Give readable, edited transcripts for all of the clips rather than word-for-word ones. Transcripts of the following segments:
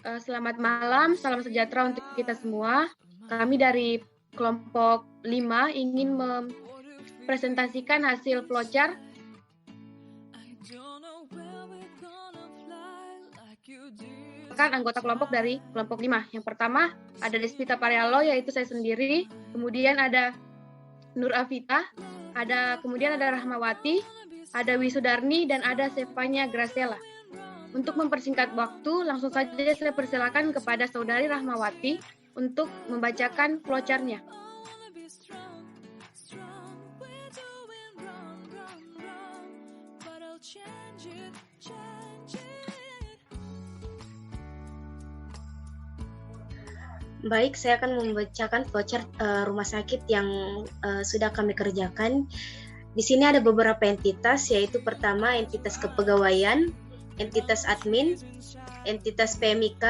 Selamat malam, salam sejahtera untuk kita semua. Kami dari kelompok 5 ingin mempresentasikan hasil flowchart kan anggota kelompok dari kelompok 5. Yang pertama ada Despita Parialo, yaitu saya sendiri. Kemudian ada Nur Afita, kemudian ada Rahmawati, ada Wisudarni, dan ada Sevanya Gracela. Untuk mempersingkat waktu, langsung saja saya persilakan kepada Saudari Rahmawati untuk membacakan flowchart-nya. Baik, saya akan membacakan flowchart rumah sakit yang sudah kami kerjakan. Di sini ada beberapa entitas, yaitu pertama entitas kepegawaian, entitas admin, entitas PMIK,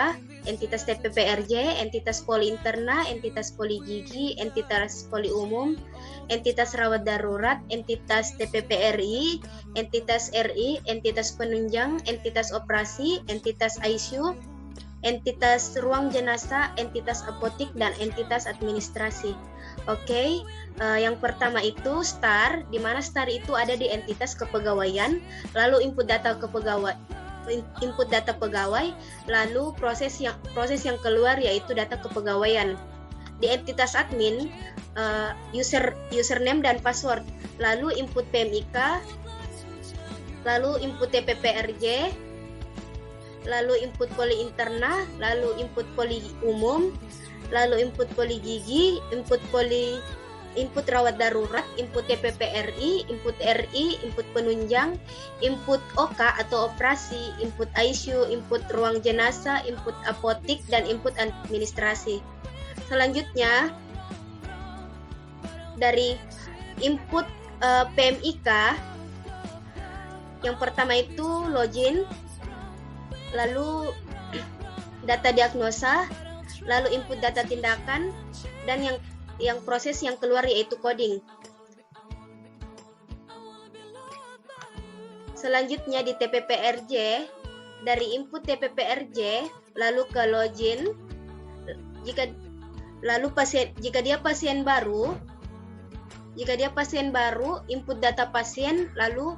entitas TPPRJ, entitas poli interna, entitas poli gigi, entitas poli umum, entitas rawat darurat, entitas TPPRI, entitas RI, entitas penunjang, entitas operasi, entitas ICU, entitas ruang jenazah, entitas apotik, dan entitas administrasi. Oke, yang pertama itu STAR, di mana STAR itu ada di entitas kepegawaian, lalu input data pegawai, lalu proses yang keluar yaitu data kepegawaian. Di entitas admin, username dan password, lalu input PMIK, lalu input TPPRJ, lalu input poli interna, lalu input poli umum, lalu input poli gigi, input rawat darurat, input TPPRI, input RI, input penunjang, input OK atau operasi, input ICU, input ruang jenazah, input apotik, dan input administrasi. Selanjutnya, dari input PMIK, yang pertama itu login, lalu data diagnosa, lalu input data tindakan, dan yang proses yang keluar yaitu coding. Selanjutnya di TPPRJ, dari input TPPRJ lalu ke login, jika dia pasien baru, input data pasien, lalu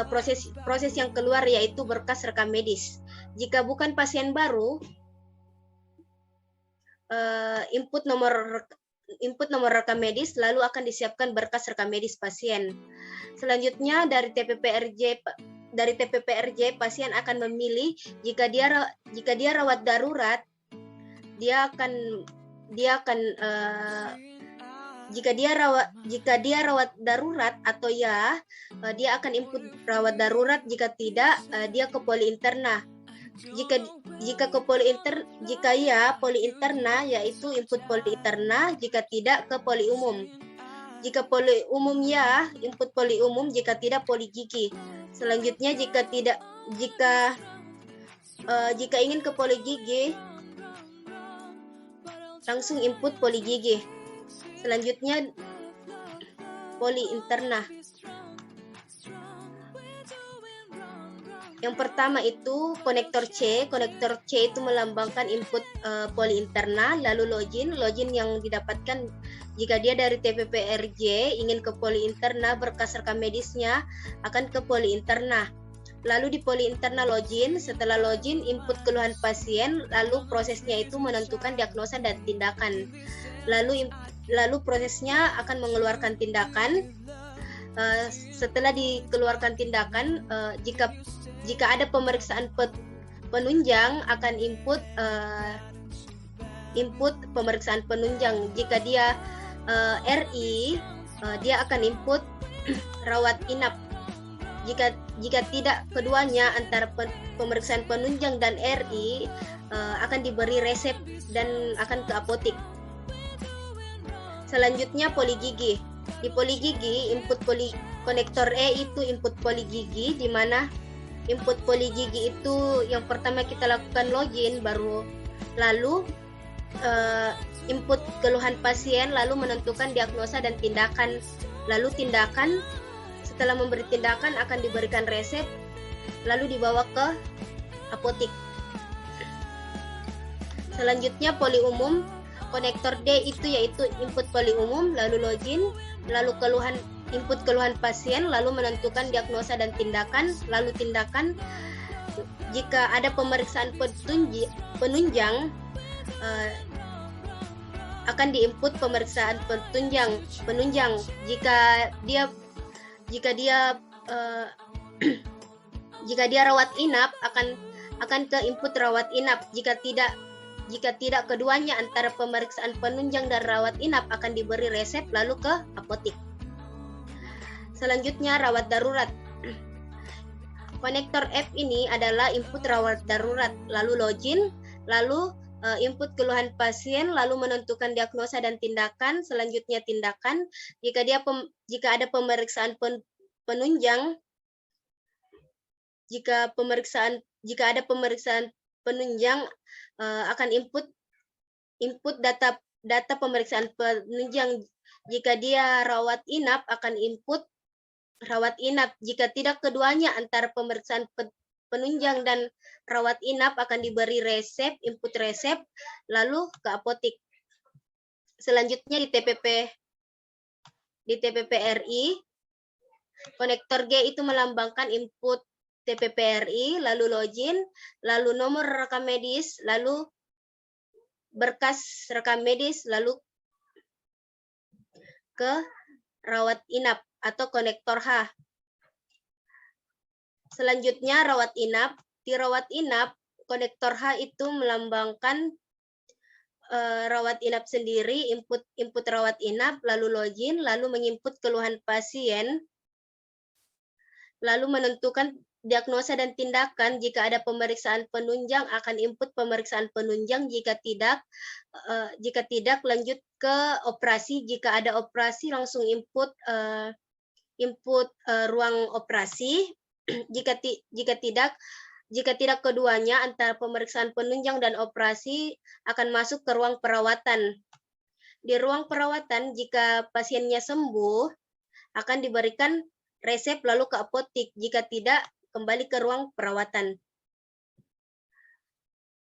proses yang keluar yaitu berkas rekam medis. Jika bukan pasien baru, input nomor rekam medis, lalu akan disiapkan berkas rekam medis pasien. Selanjutnya dari TPPRJ pasien akan memilih jika dia rawat darurat, jika dia rawat darurat atau ya, dia akan input rawat darurat. Jika tidak, dia ke poli interna. Jika ya poli interna, yaitu input poli interna. Jika tidak, ke poli umum. Jika poli umum ya, input poli umum. Jika tidak, poli gigi. Selanjutnya jika ingin ke poli gigi, langsung input poli gigi. Selanjutnya poli interna. Yang pertama itu konektor C. Konektor C itu melambangkan input poli interna, lalu login yang didapatkan jika dia dari TPPRJ ingin ke poli interna, berkas rekam medisnya akan ke poli interna. Lalu di poli interna login, setelah login input keluhan pasien, lalu prosesnya itu menentukan diagnosa dan tindakan. Lalu prosesnya akan mengeluarkan tindakan. Setelah dikeluarkan tindakan, jika ada pemeriksaan penunjang akan input pemeriksaan penunjang. Jika dia RI, dia akan input rawat inap. Jika tidak keduanya, antara pemeriksaan penunjang dan RI, akan diberi resep dan akan ke apotik. Selanjutnya poli gigi. Di poli gigi, input konektor E itu input poli gigi, di mana input poli gigi itu yang pertama kita lakukan login, lalu input keluhan pasien, lalu menentukan diagnosa dan tindakan. Lalu tindakan, setelah memberi tindakan akan diberikan resep, lalu dibawa ke apotik. Selanjutnya poli umum. Konektor D itu yaitu input poli umum, lalu login, lalu input keluhan pasien, lalu menentukan diagnosa dan tindakan, lalu tindakan. Jika ada pemeriksaan penunjang, akan diinput pemeriksaan penunjang. Jika dia rawat inap, akan ke input rawat inap. Jika tidak keduanya antara pemeriksaan penunjang dan rawat inap, akan diberi resep lalu ke apotik. Selanjutnya rawat darurat. Konektor F ini adalah input rawat darurat, lalu login, lalu input keluhan pasien, lalu menentukan diagnosa dan tindakan. Selanjutnya tindakan. Jika ada pemeriksaan penunjang, jika ada pemeriksaan penunjang, akan input data pemeriksaan penunjang. Jika dia rawat inap, akan input rawat inap. Jika tidak keduanya antara pemeriksaan penunjang dan rawat inap, akan diberi resep, input resep, lalu ke apotik. Selanjutnya di TPP RI, konektor G itu melambangkan input TPP RI, lalu login, lalu nomor rekam medis, lalu berkas rekam medis, lalu ke rawat inap atau konektor H. Selanjutnya rawat inap. Di rawat inap, konektor H itu melambangkan rawat inap sendiri, input rawat inap, lalu login, lalu menginput keluhan pasien, lalu menentukan diagnosa dan tindakan. Jika ada pemeriksaan penunjang, akan input pemeriksaan penunjang. Jika tidak lanjut ke operasi. Jika ada operasi, langsung input ruang operasi. Jika tidak keduanya antara pemeriksaan penunjang dan operasi, akan masuk ke ruang perawatan. Di ruang perawatan, jika pasiennya sembuh, akan diberikan resep lalu ke apotik. Jika tidak, kembali ke ruang perawatan.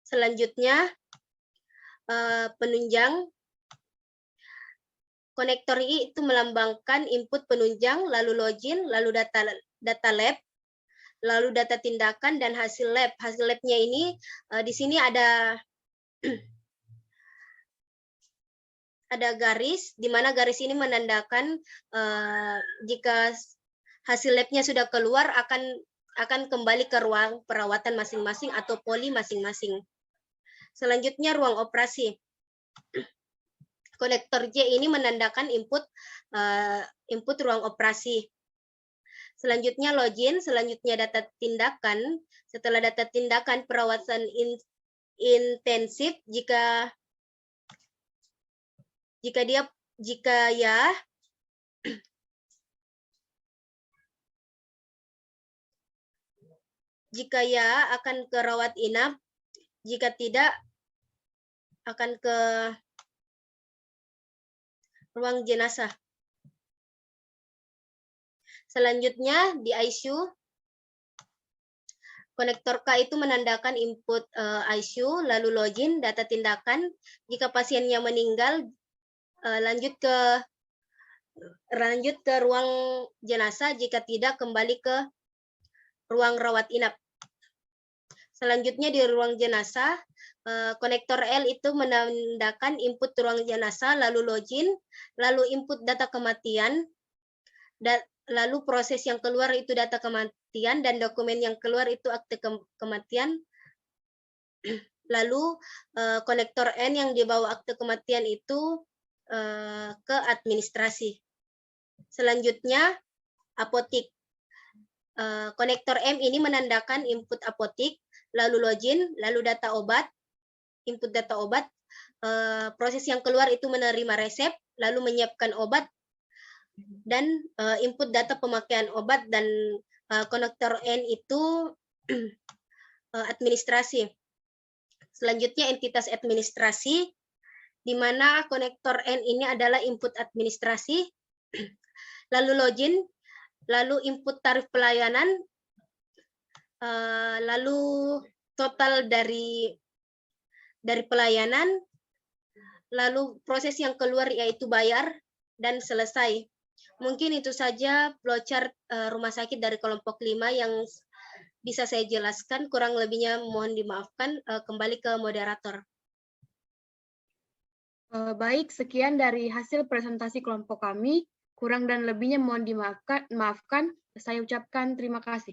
Selanjutnya, penunjang. Konektor I itu melambangkan input penunjang, lalu login, lalu data lab, lalu data tindakan dan hasil lab. Hasil labnya ini di sini ada garis, di mana garis ini menandakan jika hasil labnya sudah keluar, akan kembali ke ruang perawatan masing-masing atau poli masing-masing. Selanjutnya ruang operasi. Konektor J ini menandakan input ruang operasi. Selanjutnya login, selanjutnya data tindakan. Setelah data tindakan, perawatan intensif. Jika ya akan ke rawat inap. Jika tidak, akan ke ruang jenazah. Selanjutnya di ICU, konektor K itu menandakan input ICU, lalu login, data tindakan. Jika pasiennya meninggal, lanjut ke ruang jenazah. Jika tidak, kembali ke ruang rawat inap. Selanjutnya di ruang jenazah, konektor L itu menandakan input ruang jenazah, lalu login, lalu input data kematian, lalu proses yang keluar itu data kematian, dan dokumen yang keluar itu akte kematian. Lalu konektor N yang dibawa akte kematian itu ke administrasi. Selanjutnya apotik. Konektor M ini menandakan input apotik, lalu login, lalu data obat, input data obat, proses yang keluar itu menerima resep, lalu menyiapkan obat, dan input data pemakaian obat, dan konektor N itu administrasi. Selanjutnya entitas administrasi, di mana konektor N ini adalah input administrasi, lalu login, lalu input tarif pelayanan, lalu total dari dari pelayanan, lalu proses yang keluar yaitu bayar, dan selesai. Mungkin itu saja flowchart rumah sakit dari kelompok 5 yang bisa saya jelaskan, kurang lebihnya mohon dimaafkan. Kembali ke moderator. Baik, sekian dari hasil presentasi kelompok kami. Kurang dan lebihnya mohon dimaafkan. Saya ucapkan terima kasih.